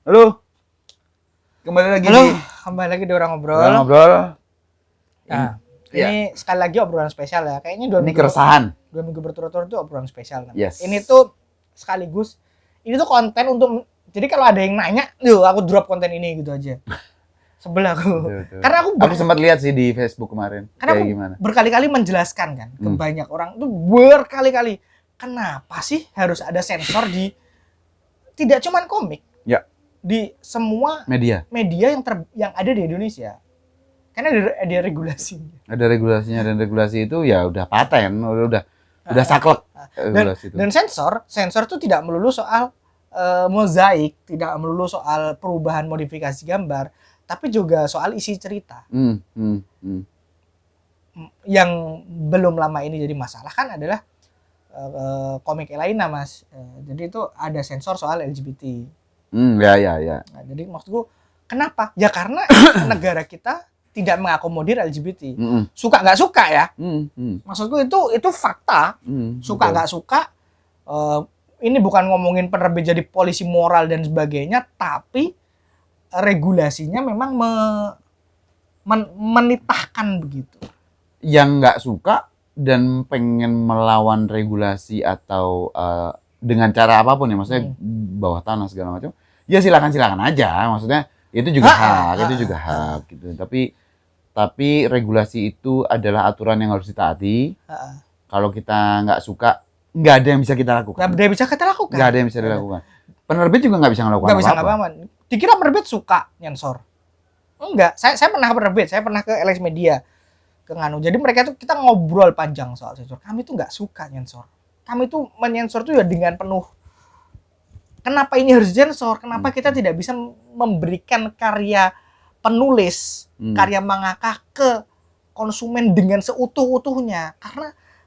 Halo. Kembali lagi Halo, kembali lagi di Orang Ngobrol. ngobrol. Nah, Iya. ini sekali lagi obrolan spesial ya. Kayaknya Ini keresahan. 2 minggu berturut-turut itu obrolan spesial kan. Yes. Ini tuh sekaligus ini tuh konten untuk jadi kalau ada yang nanya, yuk aku drop konten ini gitu aja. Sebel aku. Betul. Karena Aku sempat lihat sih di Facebook kemarin. karena Kayak aku gimana? berkali-kali menjelaskan kan ke banyak orang tuh berkali-kali kenapa sih harus ada sensor di tidak cuman komik. Ya. Di semua Media. media yang ada di Indonesia. Karena ada regulasinya. Ada regulasinya dan regulasi itu ya udah paten, udah saklek. Regulasi itu. Dan sensor itu tidak melulu soal mozaik, tidak melulu soal perubahan modifikasi gambar, tapi juga soal isi cerita. Yang belum lama ini jadi masalah kan adalah komik Elaina, Mas. Jadi itu ada sensor soal LGBT. Ya. Nah, jadi maksudku kenapa? Ya karena negara kita tidak mengakomodir LGBT. Suka nggak suka ya. Maksudku itu fakta. Suka nggak suka. Ini bukan ngomongin penerbit jadi polisi moral dan sebagainya, tapi regulasinya memang menitahkan begitu. Yang nggak suka dan pengen melawan regulasi atau dengan cara apapun ya, maksudnya bawah tanah segala macam, ya silakan aja. Maksudnya itu juga hak gitu. Tapi regulasi itu adalah aturan yang harus ditaati. Kalau kita nggak suka, nggak ada yang bisa kita lakukan. Nggak ada yang bisa kita lakukan. Nggak ada yang bisa dilakukan. Penerbit juga nggak bisa melakukan apa-apa. Dikira penerbit suka nyensor. Enggak, saya pernah penerbit, saya pernah ke LX Media, ke Nganu. Jadi mereka tuh kita ngobrol panjang soal sensor. Kami tuh nggak suka nyensor. Kami tuh menyensor tuh ya dengan penuh. Kenapa ini harus sensor? Kenapa kita tidak bisa memberikan karya penulis, karya mangaka ke konsumen dengan seutuh-utuhnya?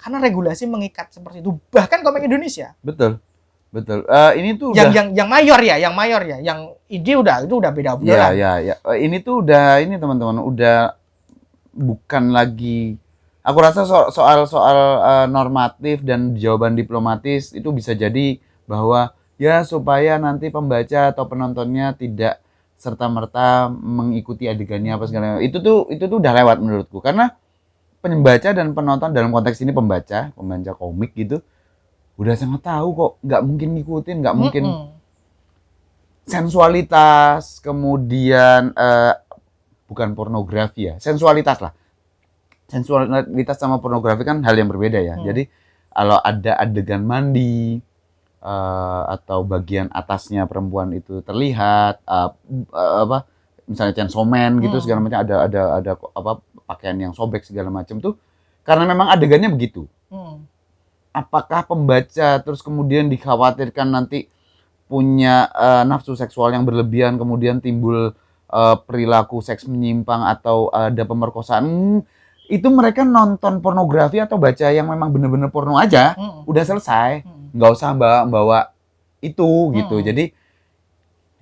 Karena regulasi mengikat seperti itu. Bahkan komik Indonesia. Betul. Ini tuh yang mayor ya, yang ide itu udah beda obrolan. Ya. Ini tuh udah ini teman-teman, udah bukan lagi. Aku rasa soal normatif dan jawaban diplomatis itu bisa jadi bahwa ya supaya nanti pembaca atau penontonnya tidak serta-merta mengikuti adegannya apa segala. Itu tuh udah lewat menurutku, karena pembaca dan penonton dalam konteks ini pembaca komik gitu udah sangat tahu kok, nggak mungkin ngikutin, nggak mungkin sensualitas, kemudian bukan pornografi ya, sensualitas lah. Sensualitas sama pornografi kan hal yang berbeda ya. Jadi kalau ada adegan mandi atau bagian atasnya perempuan itu terlihat misalnya chainsaw man gitu segala macam, ada pakaian yang sobek segala macam tuh karena memang adegannya begitu. Apakah pembaca terus kemudian dikhawatirkan nanti punya nafsu seksual yang berlebihan, kemudian timbul perilaku seks menyimpang atau ada pemerkosaan? Itu mereka nonton pornografi atau baca yang memang bener-bener porno aja, udah selesai, nggak usah bawa itu gitu. Jadi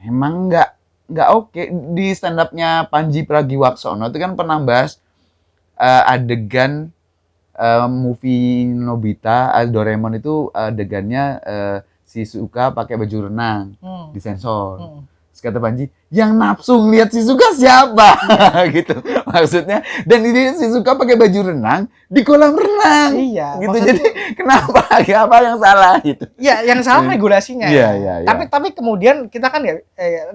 emang nggak oke. Di stand up-nya Panji Pragiwaksono itu kan pernah bahas adegan movie Nobita, Doraemon itu adegannya Shizuka pakai baju renang disensor. Kata Panji, yang nafsu ngeliat Shizuka siapa? Gitu maksudnya. Dan ini Shizuka pakai baju renang di kolam renang. Iya. Gitu. Jadi kenapa? Apa yang salah gitu? Ya, yang salah regulasinya. Iya. Tapi kemudian kita kan ya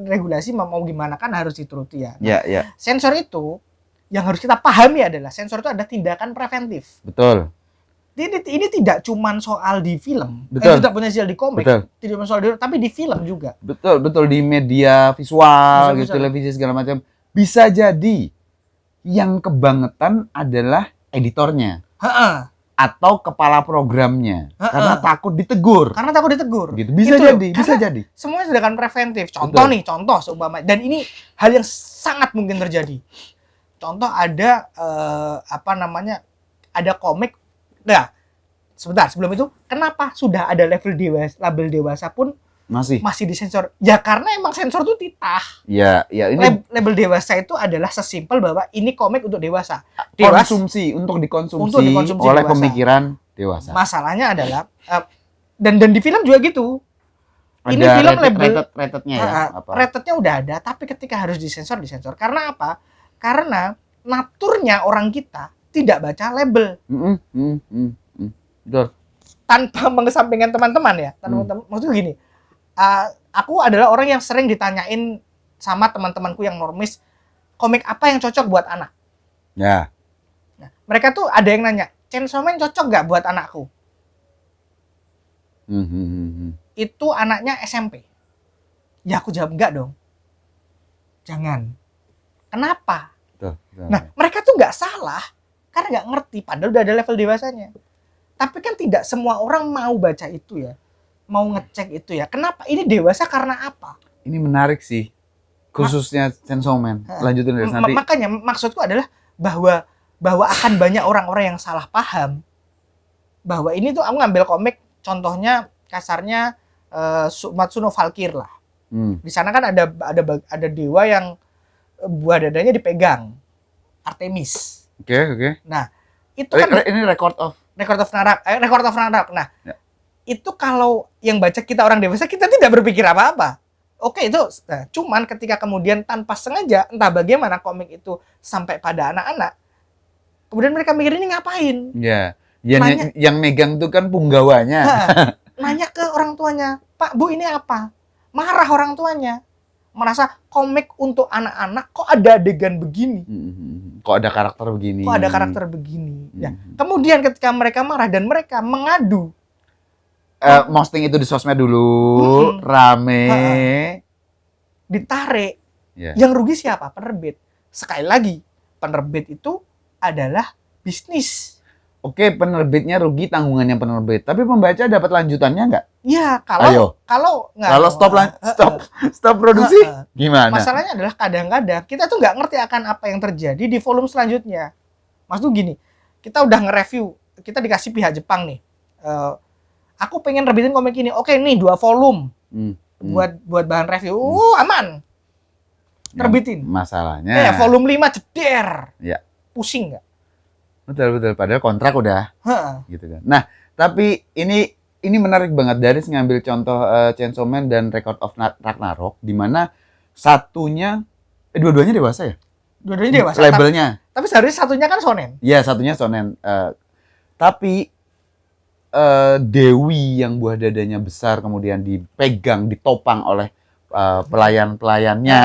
regulasi mau gimana kan harus dituruti ya. Iya. Sensor itu yang harus kita pahami adalah sensor itu ada tindakan preventif. Betul. Ini tidak cuma soal di film, tidak punya soal di komik, tidak soal tapi di film juga. Betul di media visual, gitu, televisi segala macam. Bisa jadi yang kebangetan adalah editornya, atau kepala programnya, karena takut ditegur. Gitu. Bisa jadi. Semuanya tindakan preventif. Contoh seumpama, dan ini hal yang sangat mungkin terjadi. Contoh ada ada komik. Nah, sebentar sebelum itu, kenapa sudah ada label dewasa pun masih disensor? Ya karena emang sensor itu titah. Ya ini label dewasa itu adalah sesimpel bahwa ini komik untuk dewasa. Untuk dikonsumsi oleh dewasa. Pemikiran dewasa. Masalahnya adalah dan di film juga gitu. Ini Ada film label rated-nya ya? Apa? rated-nya udah ada, tapi ketika harus disensor. Karena apa? Karena naturnya orang kita tidak baca label. Betul. Tanpa mengesampingkan teman-teman ya. Maksudnya gini, aku adalah orang yang sering ditanyain sama teman-temanku yang normis, komik apa yang cocok buat anak? Ya. Nah, mereka tuh ada yang nanya, Chainsaw Man cocok nggak buat anakku? Itu anaknya SMP. Ya aku jawab enggak dong. Jangan. Kenapa? Betul. Nah, mereka tuh nggak salah karena nggak ngerti, padahal udah ada level dewasanya. Tapi kan tidak semua orang mau baca itu ya, mau ngecek itu ya. Kenapa? Ini dewasa karena apa? Ini menarik sih, khususnya Chainsaw Man. Lanjutin deh nanti. Makanya maksudku adalah bahwa akan banyak orang-orang yang salah paham bahwa ini tuh, aku ngambil komik contohnya kasarnya Matsuno Valkyr lah. Di sana kan ada dewa yang buah dadanya dipegang, Artemis. Oke. Nah, itu kan ini record of Ragnarok. Nah, ya. Itu kalau yang baca kita orang dewasa, kita tidak berpikir apa-apa. Oke, itu cuman ketika kemudian tanpa sengaja entah bagaimana komik itu sampai pada anak-anak, kemudian mereka mikir ini ngapain? Ya. Yang megang itu kan punggawanya. Nanya ke orang tuanya, Pak, Bu, ini apa? Marah orang tuanya. Merasa komik untuk anak-anak kok ada adegan begini? Kok ada karakter begini? Ya. Kemudian ketika mereka marah dan mereka mengadu, posting itu di sosmed dulu, rame, ditarik. Yeah. Yang rugi siapa? Penerbit. Sekali lagi, penerbit itu adalah bisnis. Oke, penerbitnya rugi, tanggungannya penerbit. Tapi pembaca dapat lanjutannya nggak? Ya, kalau stop produksi, gimana? Masalahnya adalah kadang-kadang kita tuh nggak ngerti akan apa yang terjadi di volume selanjutnya. Maksud gini, kita udah nge-review, kita dikasih pihak Jepang nih. Aku pengen nerbitin komik ini. Oke, nih 2 volume. Buat bahan review. Aman. Terbitin. Masalahnya volume 5 jeder. Ya. Pusing nggak? Betul. Padahal kontrak udah. Gitu kan. Nah, tapi ini menarik banget dari ngambil contoh Chainsaw Man dan Record of Ragnarok, di mana satunya dua-duanya dewasa ya? Dua-duanya dewasa. Labelnya. Tapi seharusnya satunya kan shonen. Iya, satunya shonen. Tapi Dewi yang buah dadanya besar kemudian dipegang, ditopang oleh pelayan-pelayannya,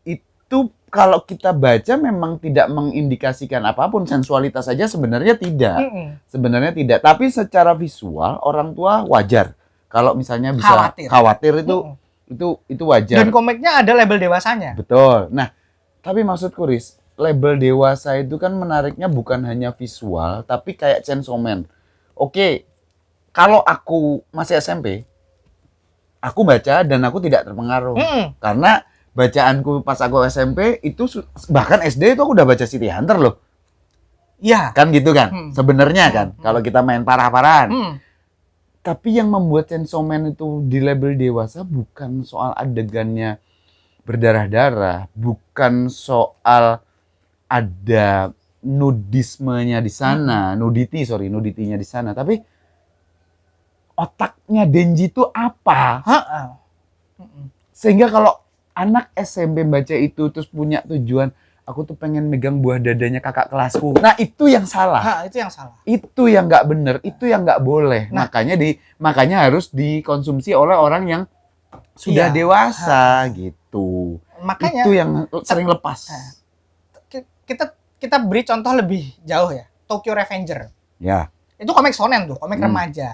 itu kalau kita baca memang tidak mengindikasikan apapun, sensualitas saja sebenarnya tidak. Sebenarnya tidak, tapi secara visual orang tua wajar kalau misalnya bisa khawatir itu wajar. Dan komiknya ada label dewasanya. Betul. Nah, tapi maksudku Riz, label dewasa itu kan menariknya bukan hanya visual, tapi kayak Chainsaw Man. Oke, kalau aku masih SMP, aku baca dan aku tidak terpengaruh. Karena bacaanku pas aku SMP itu bahkan SD itu aku udah baca City Hunter loh. Iya. Kan gitu kan? Sebenarnya kan kalau kita main parah-parahan. Tapi yang membuat Chainsaw Man itu di label dewasa bukan soal adegannya berdarah-darah, bukan soal ada nudismenya di sana, nuditinya di sana, tapi otaknya Denji itu apa? Sehingga kalau anak SMP baca itu terus punya tujuan, aku tuh pengen megang buah dadanya kakak kelasku. Nah, itu yang salah. Itu yang salah. Itu yang nggak bener, itu yang nggak boleh. Nah, makanya harus dikonsumsi oleh orang yang sudah dewasa gitu. Makanya itu yang sering lepas. Kita beri contoh lebih jauh ya. Tokyo Revenger. Ya. Itu komik shonen tuh, komik remaja.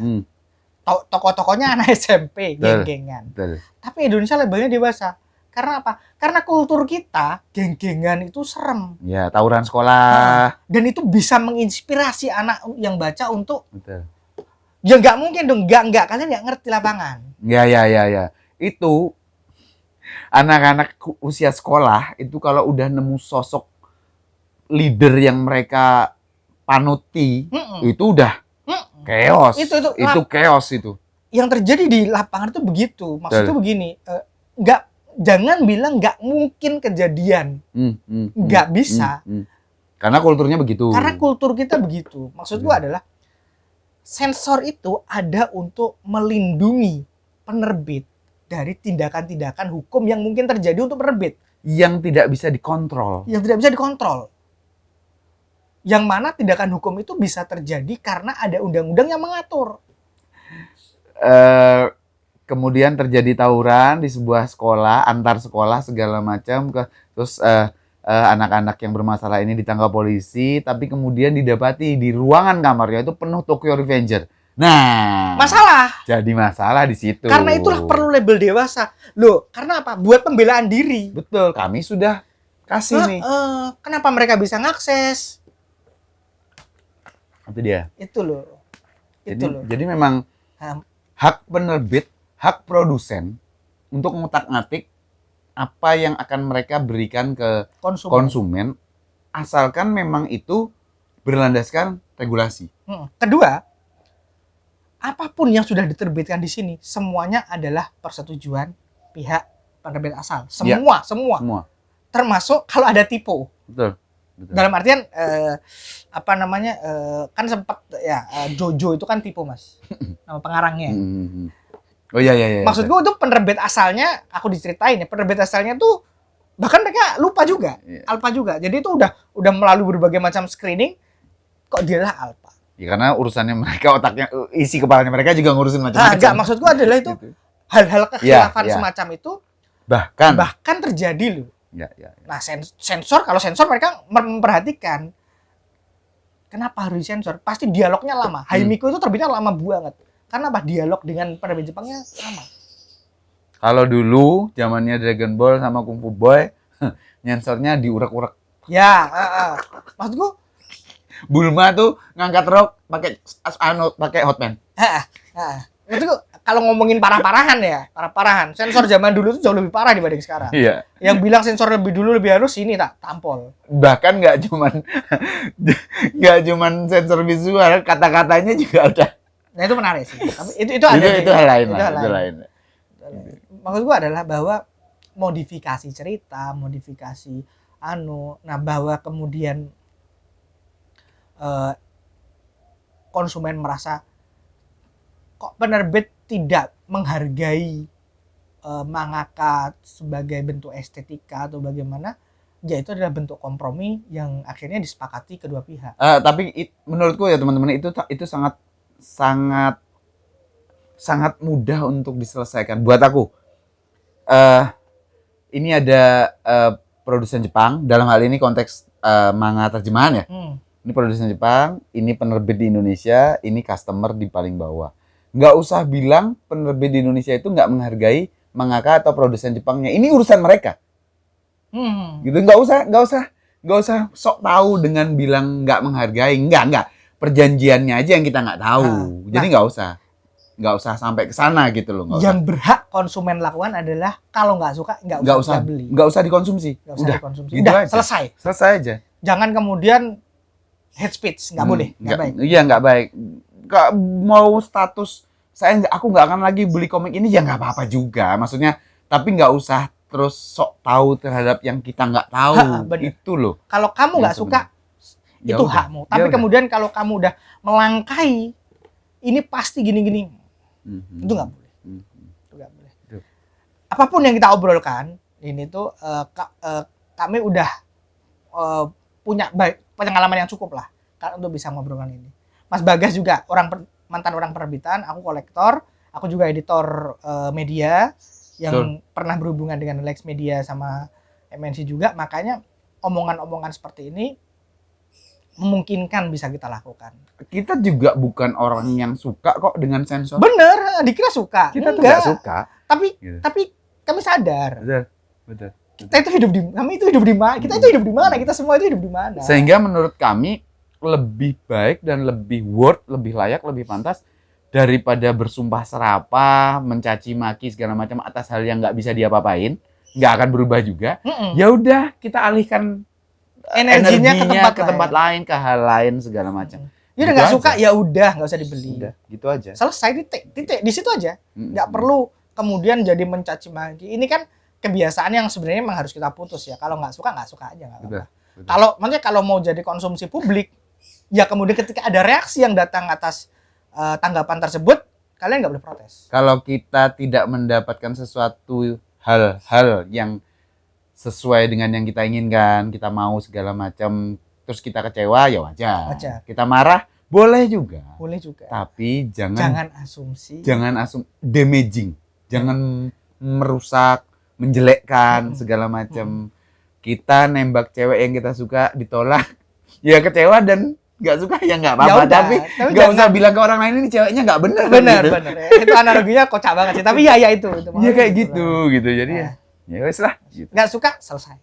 Tokoh-tokohnya anak SMP, geng-gengan. Tapi Indonesia labelnya dewasa. Karena apa? Karena kultur kita, geng-gengan itu serem. Ya, tawuran sekolah. Dan itu bisa menginspirasi anak yang baca untuk... Betul. Ya nggak mungkin dong, nggak. Kalian nggak ngerti lapangan. Ya. Itu, anak-anak usia sekolah, itu kalau udah nemu sosok leader yang mereka panuti, itu udah chaos. Itu chaos itu. Yang terjadi di lapangan itu begitu. Maksudnya begini, jangan bilang nggak mungkin kejadian. Nggak bisa. Karena kulturnya begitu. Karena kultur kita begitu. Maksud gua adalah sensor itu ada untuk melindungi penerbit dari tindakan-tindakan hukum yang mungkin terjadi untuk penerbit. Yang tidak bisa dikontrol. Yang tidak bisa dikontrol. Yang mana tindakan hukum itu bisa terjadi karena ada undang-undang yang mengatur. Kemudian terjadi tawuran di sebuah sekolah, antar sekolah segala macam, terus anak-anak yang bermasalah ini ditangkap polisi, tapi kemudian didapati di ruangan kamarnya itu penuh Tokyo Revenger. Nah, jadi masalah di situ. Karena itulah perlu label dewasa. Loh, karena apa? Buat pembelaan diri. Betul, kami sudah kasih nih. Kenapa mereka bisa ngakses? Itu dia. Itu loh. Jadi memang hak penerbit, hak produsen untuk ngutak-ngatik apa yang akan mereka berikan ke konsumen asalkan memang itu berlandaskan regulasi. Kedua, apapun yang sudah diterbitkan di sini semuanya adalah persetujuan pihak penerbit asal. Semua. Termasuk kalau ada tipu. Betul. Dalam artian kan sempat ya Jojo itu kan tipu, Mas. Nama pengarangnya. Oh iya. Maksud gue itu penerbit asalnya, aku diceritain ya, penerbit asalnya tuh bahkan mereka lupa juga, alpha juga. Jadi itu udah melalui berbagai macam screening, kok dia lah alpha. Ya karena urusannya mereka, otaknya, isi kepalanya mereka juga ngurusin macam-macam. Enggak, maksud gue adalah itu gitu. Hal-hal kekhilafan semacam itu bahkan terjadi loh. Ya. Nah, kalau sensor mereka memperhatikan kenapa harus disensor? Pasti dialognya lama. Haimiko itu terbitnya lama banget. Karena apa? Dialog dengan penerbit Jepangnya lama. Kalau dulu zamannya Dragon Ball sama Kung Fu Boy, nyensornya diurak-urak. Ya, maksud gue Bulma tuh ngangkat rok pakai hotman. Itu kalau ngomongin parah-parahan, sensor zaman dulu tuh jauh lebih parah dibanding sekarang. Iya. Yang bilang sensor lebih dulu lebih halus ini tampol. Bahkan nggak cuman sensor visual, kata-katanya juga ada. Nah itu menarik sih. Tapi itu ada. Itu hal lain. Maksud gua adalah bahwa modifikasi cerita, nah bahwa kemudian konsumen merasa kok penerbit tidak menghargai mangaka sebagai bentuk estetika atau bagaimana, ya itu adalah bentuk kompromi yang akhirnya disepakati kedua pihak. Tapi menurutku ya teman-teman, itu sangat mudah untuk diselesaikan buat aku. Ini ada produsen Jepang, dalam hal ini konteks manga terjemahan ya. Ini produsen Jepang, ini penerbit di Indonesia, ini customer di paling bawah. Nggak usah bilang penerbit di Indonesia itu nggak menghargai mangaka atau produsen Jepangnya. Ini urusan mereka. Gitu, nggak usah sok tahu dengan bilang nggak menghargai. Nggak. Perjanjiannya aja yang kita nggak tahu. Jadi nggak usah sampai ke sana gitu loh. Yang berhak konsumen lakukan adalah kalau nggak suka nggak usah beli. Nggak usah dikonsumsi. Udah gitu aja. Selesai aja. Jangan kemudian hate speech, nggak boleh, nggak baik. Iya, nggak baik. Mau status aku nggak akan lagi beli komik ini, ya nggak apa-apa juga. Maksudnya, tapi nggak usah terus sok tahu terhadap yang kita nggak tahu. Itu loh. Kalau kamu nggak suka, itu hakmu. Tapi kemudian kalau kamu udah melangkai, ini pasti gini-gini, itu nggak boleh. Itu nggak boleh. Apapun yang kita obrolkan, ini tuh kami udah punya pengalaman yang cukup lah untuk bisa ngobrolkan ini. Mas Bagas juga mantan orang penerbitan, aku kolektor, aku juga editor media yang pernah berhubungan dengan Lex Media sama MNC juga, makanya omongan-omongan seperti ini memungkinkan bisa kita lakukan. Kita juga bukan orang yang suka kok dengan sensor. Bener, dikira suka. Kita tuh nggak suka. Tapi kami sadar. Betul. Kita itu hidup di mana? Kita itu hidup di mana? Kita semua itu hidup di mana? Sehingga menurut kami lebih baik dan lebih worth, lebih layak, lebih pantas daripada bersumpah serapah, mencaci maki segala macam atas hal yang nggak bisa diapa-apain, nggak akan berubah juga. Ya udah, kita alihkan energinya ke tempat lain, ke hal lain segala macam. Ya udah nggak suka, ya udah nggak usah dibeli. Udah, gitu aja. Selesai, titik di situ aja. Nggak perlu kemudian jadi mencaci maki. Ini kan kebiasaan yang sebenarnya memang harus kita putus ya. Kalau nggak suka aja nggak apa-apa. Kalau mau jadi konsumsi publik, ya kemudian ketika ada reaksi yang datang atas tanggapan tersebut, kalian nggak boleh protes. Kalau kita tidak mendapatkan sesuatu hal-hal yang sesuai dengan yang kita inginkan, kita mau segala macam, terus kita kecewa, ya wajar. Wajar. Kita marah, boleh juga. Boleh juga. Tapi Jangan asumsi. damaging, jangan merusak, menjelekkan segala macam. Kita nembak cewek yang kita suka ditolak, ya kecewa dan nggak suka ya nggak apa-apa. Ya udah, tapi tapi nggak usah bilang ke orang lain ini ceweknya nggak bener. Benar, gitu. benar. Itu analoginya kocak banget sih. Tapi ya itu. Iya kayak gitu. Jadi ya wes lah. Gitu. Nggak suka, selesai.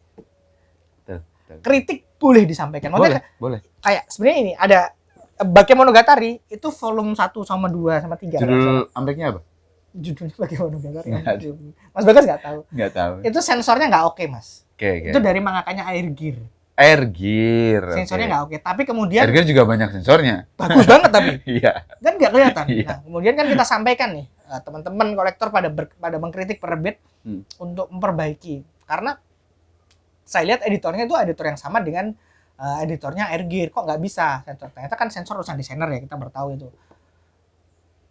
Betul. Kritik boleh disampaikan. Maksudnya Boleh. kayak sebenarnya ini ada Bakemonogatari itu volume 1 sama 2 sama 3. Judul ampleknya apa? Judulnya Bakemonogatari. Nggak ada. Mas Bagas nggak tahu. Nggak tahu. Itu sensornya nggak oke, Mas. Oke. Itu dari mangakanya Air Gear. Air Gear. Sensornya nggak oke. Tapi kemudian Air Gear juga banyak sensornya. bagus banget tapi. Iya. Kan nggak kelihatan. Iya. Nah, kemudian kan kita sampaikan nih, teman-teman kolektor pada mengkritik penerbit untuk memperbaiki. Karena saya lihat editornya itu editor yang sama dengan editornya Air Gear. Kok nggak bisa sensor? Ternyata kan sensor urusan desainer ya, kita baru tahu itu.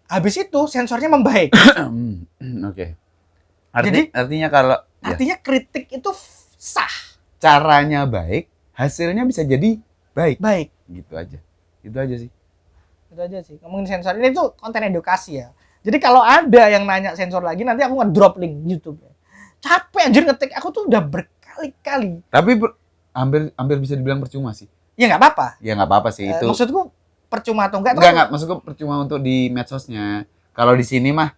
Habis itu sensornya membaik. Oke. Jadi Artinya kalau artinya kritik itu sah. caranya baik, hasilnya bisa jadi baik. Baik. Gitu aja. Itu aja sih. Itu aja sih. Ngomongin sensor ini tuh konten edukasi ya. Jadi kalau ada yang nanya sensor lagi, nanti aku nge-drop link YouTube. Capek anjir ngetik. Aku tuh udah berkali-kali. Tapi hampir bisa dibilang percuma sih. Ya nggak apa-apa. Ya nggak apa-apa sih itu. Maksudku percuma atau enggak? Enggak, maksudku percuma untuk di medsosnya. Kalau di sini mah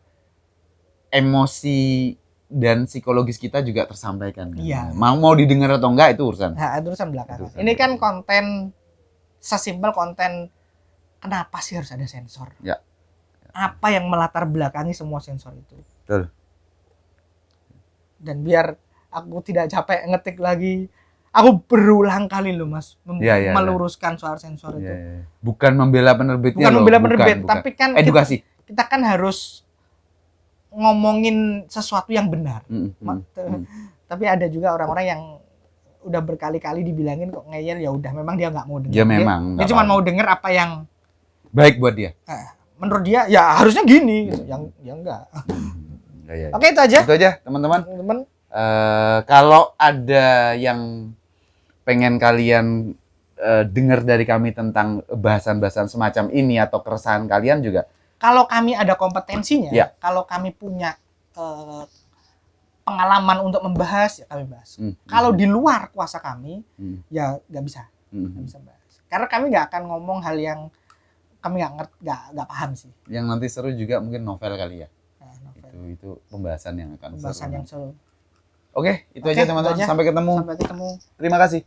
emosi dan psikologis kita juga tersampaikan. Iya. Mau didengar atau enggak itu urusan. Nah, itu urusan belakang. Itu urusan Ini kan belakang. konten sesimpel konten kenapa sih harus ada sensor? Ya. Apa yang melatar belakangi semua sensor itu? Betul. Dan biar aku tidak capek ngetik lagi, aku berulang kali loh Mas meluruskan soal sensor itu. Ya. Bukan membela penerbitnya Bukan loh. membela penerbit, bukan. tapi kan Edukasi. kita kan harus ngomongin sesuatu yang benar. Tapi ada juga orang-orang yang udah berkali-kali dibilangin kok ngeyel, ya udah memang dia nggak mau dengar. Ya memang. Dia cuma mau denger apa yang baik buat dia. Menurut dia ya harusnya gini gitu. Yang enggak. Ya. Oke, itu aja. Itu aja teman-teman. Kalau ada yang pengen kalian dengar dari kami tentang bahasan-bahasan semacam ini atau keresahan kalian juga, kalau kami ada kompetensinya, Ya. kalau kami punya pengalaman untuk membahas, ya kami bahas. Kalau di luar kuasa kami, ya nggak bisa bahas. Karena kami nggak akan ngomong hal yang kami nggak paham sih. Yang nanti seru juga mungkin novel kali ya. Nah, novel. Itu pembahasan yang akan Pembahasan seru. yang seru. Oke, itu aja teman-teman. Sampai ketemu. Sampai ketemu. Terima kasih.